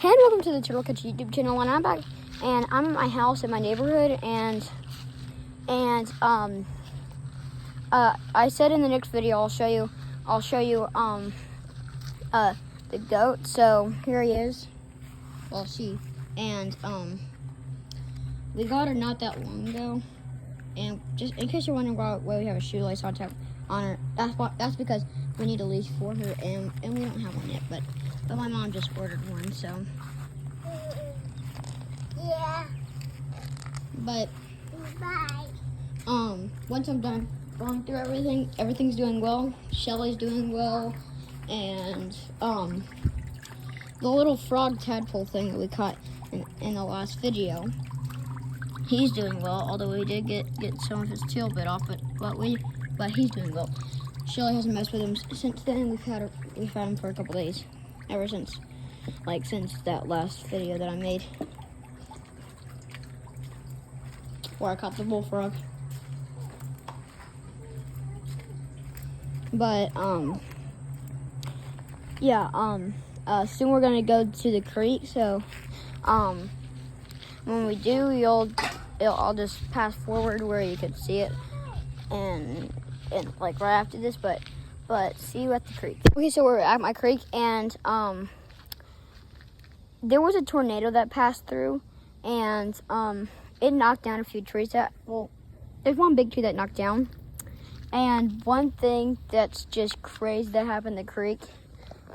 Hey, and welcome to the Turtle Catch YouTube channel, and I'm back, and I'm at my house in my neighborhood, and I said in the next video I'll show you the goat. So here he is. Well, she, and we got her not that long ago, and just in case you're wondering why we have a shoelace on top on her, that's because we need a leash for her, and we don't have one yet, but my mom just ordered one, so. Yeah. But Bye. Once I'm done going through everything's doing well. Shelly's doing well, and the little frog tadpole thing that we caught in the last video, he's doing well. Although we did get some of his tail bit off, but he's doing well. Shelly hasn't messed with him since then. We've had him for a couple days, ever since that last video that I made, where I caught the bullfrog. But soon we're gonna go to the creek. So when we do, I'll just pass forward where you can see it, and like right after this. But see you at the creek. Okay, so we're at my creek, and there was a tornado that passed through, and it knocked down a few trees. There's one big tree that knocked down, and one thing that's just crazy that happened to the creek.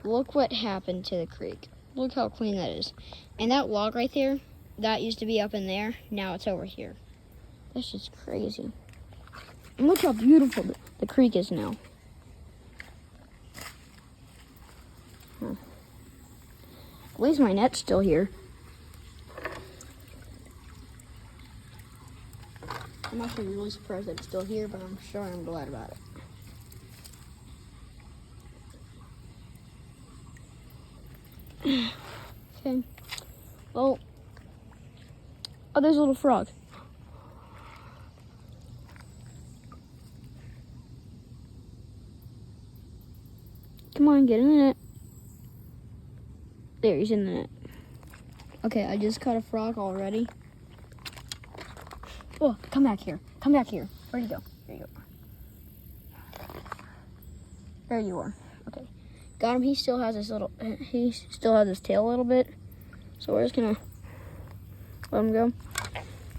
Look what happened to the creek. Look how clean that is. And that log right there, that used to be up in there. Now it's over here. That's just crazy. And look how beautiful the creek is now. At least my net's still here. I'm actually really surprised that it's still here, but I'm sure I'm glad about it. Okay. Well, oh, there's a little frog. Come on, get in the net. There, he's in the net. Okay, I just caught a frog already. Oh, come back here. Come back here. Where'd you go? There you go. There you are. Okay. Got him. He still has his tail a little bit. So we're just gonna let him go.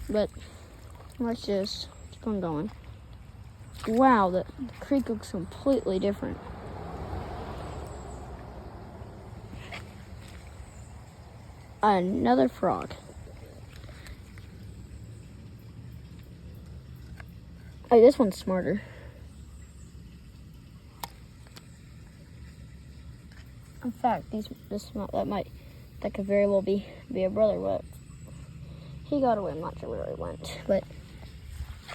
But let's just keep on going. Wow, the creek looks completely different. Another frog. Oh, this one's smarter. In fact, that could very well be a brother, but he got away. I'm not sure where he went, but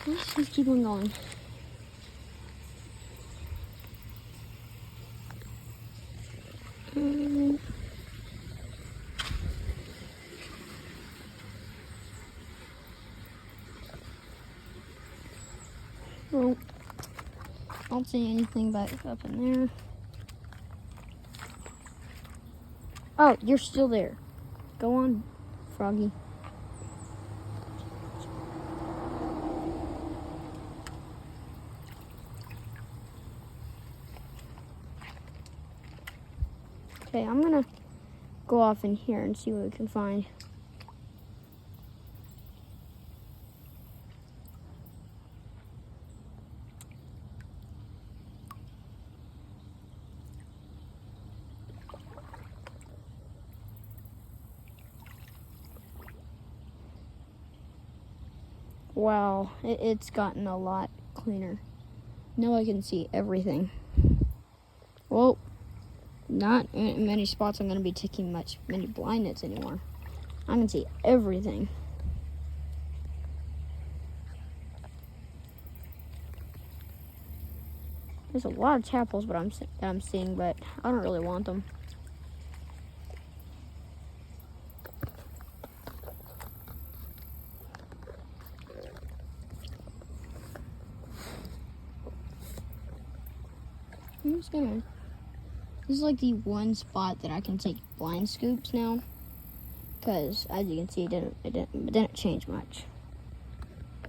let's just keep on going. Well, I don't see anything back up in there. Oh, you're still there. Go on, Froggy. Okay, I'm gonna go off in here and see what we can find. Wow, it's gotten a lot cleaner. Now I can see everything. Well, not in many spots I'm going to be taking many blind nets anymore. I can see everything. There's a lot of tadpoles that I'm seeing, but I don't really want them. I'm just gonna. This is like the one spot that I can take blind scoops now. because as you can see, it didn't change much.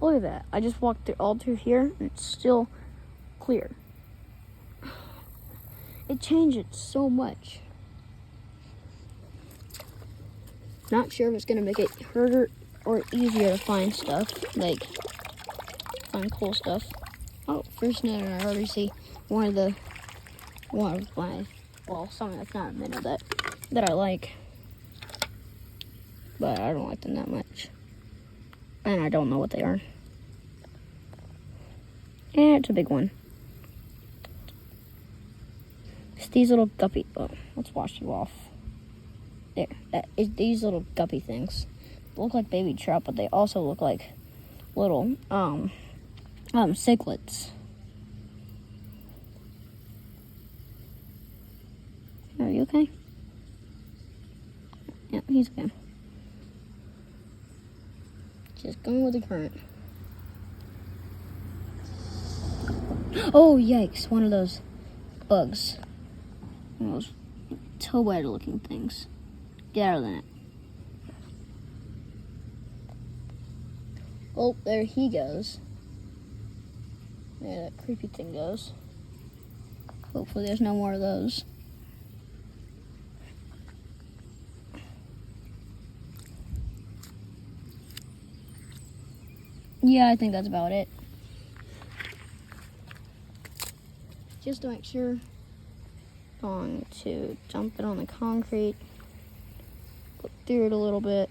Look at that. I just walked all through here, and it's still clear. It changed it so much. Not sure if it's gonna make it harder or easier to find stuff, like find cool stuff. Oh, first minute, I already see one of my, well, something that's not a minnow that I like, but I don't like them that much, and I don't know what they are. And it's a big one. It's these little guppy. Oh, let's wash you off. There, these little guppy things. They look like baby trout, but they also look like little cichlids. Are you okay? Yeah, he's okay. Just going with the current. Oh, yikes. One of those bugs. One of those toe biter looking things. Get out of the net. Oh, there he goes. There that creepy thing goes. Hopefully there's no more of those. Yeah, I think that's about it. Just to make sure, going to dump it on the concrete. Look through it a little bit.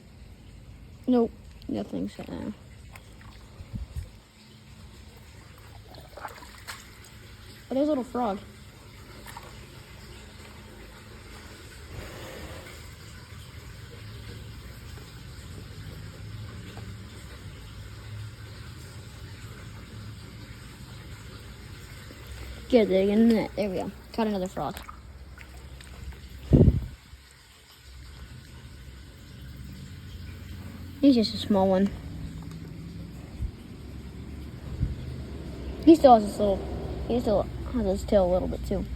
Nope, nothing's there. Oh, there's a little frog. Good, there we go. Caught another frog. He's just a small one. He still has his tail a little bit too.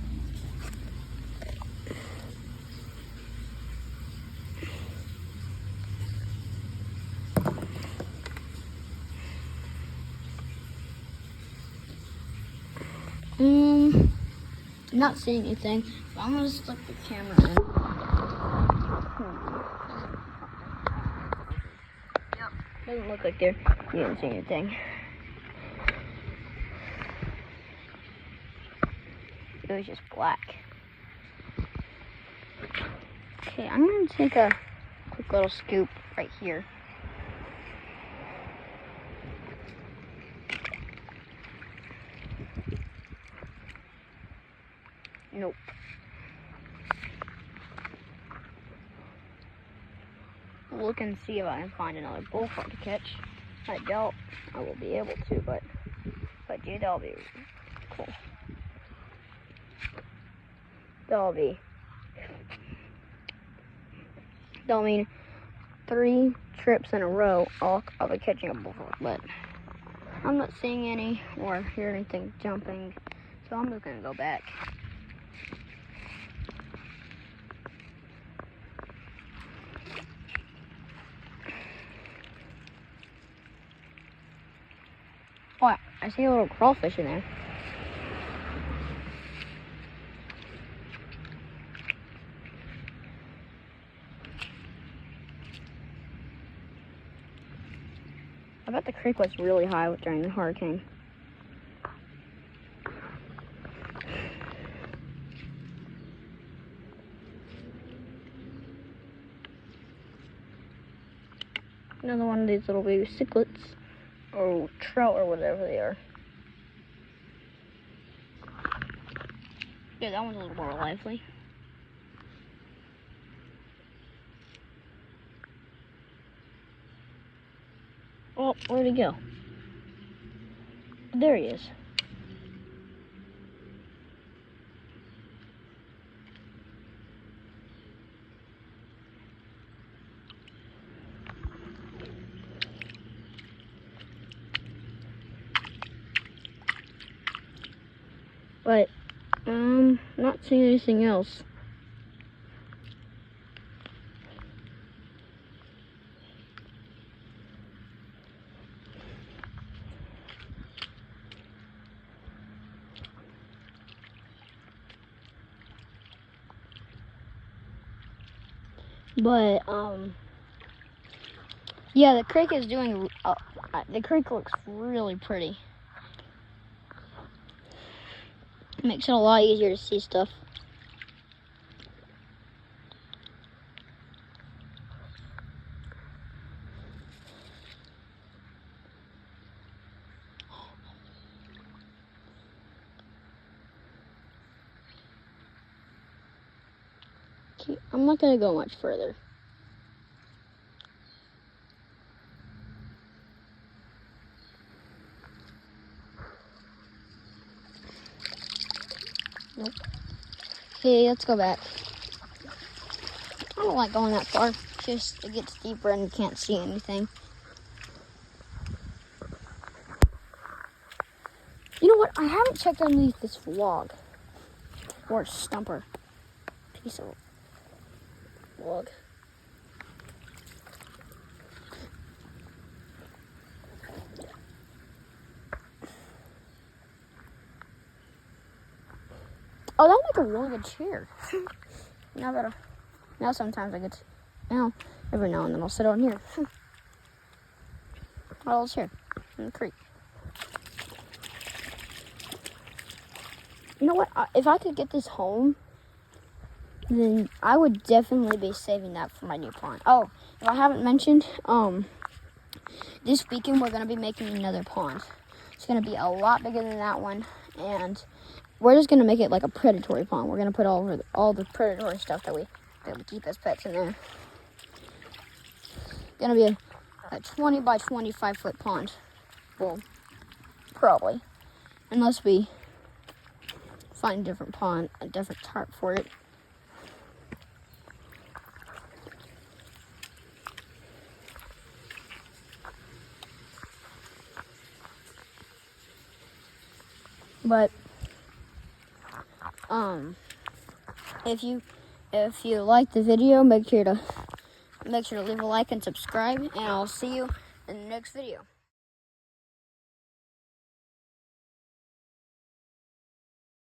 Not seeing anything, but I'm gonna slip the camera in. Yep. Doesn't look like you didn't see anything. It was just black. Okay, I'm gonna take a quick little scoop right here. Nope. Look and see if I can find another bullfrog to catch. I doubt I will be able to, but if I do, that'll be cool. That'll mean 3 trips in a row I'll be catching a bullfrog, but I'm not seeing any or hear anything jumping, so I'm just gonna go back. Oh, I see a little crawfish in there. I bet the creek was really high during the hurricane. Another one of these little baby cichlids, or trout, or whatever they are. Yeah, that one's a little more lively. Oh, where'd he go? There he is. But, not seeing anything else. But yeah, the creek is doing. The creek looks really pretty. Makes it a lot easier to see stuff. Okay, I'm not gonna go much further. Nope. Okay, let's go back. I don't like going that far. Just it gets deeper and you can't see anything. You know what? I haven't checked underneath this log or stumper piece of log. Oh, that would make a really good chair. Now sometimes I get to, every now and then I'll sit on here. My little chair in the creek. You know what? If I could get this home, then I would definitely be saving that for my new pond. Oh, if I haven't mentioned, this weekend we're gonna be making another pond. It's gonna be a lot bigger than that one, and we're just gonna make it like a predatory pond. We're gonna put all the predatory stuff that we keep as pets in there. Gonna be a 20 by 25 foot pond. Well, probably, unless we find a different tarp for it. But if you like the video, make sure to leave a like and subscribe, and I'll see you in the next video.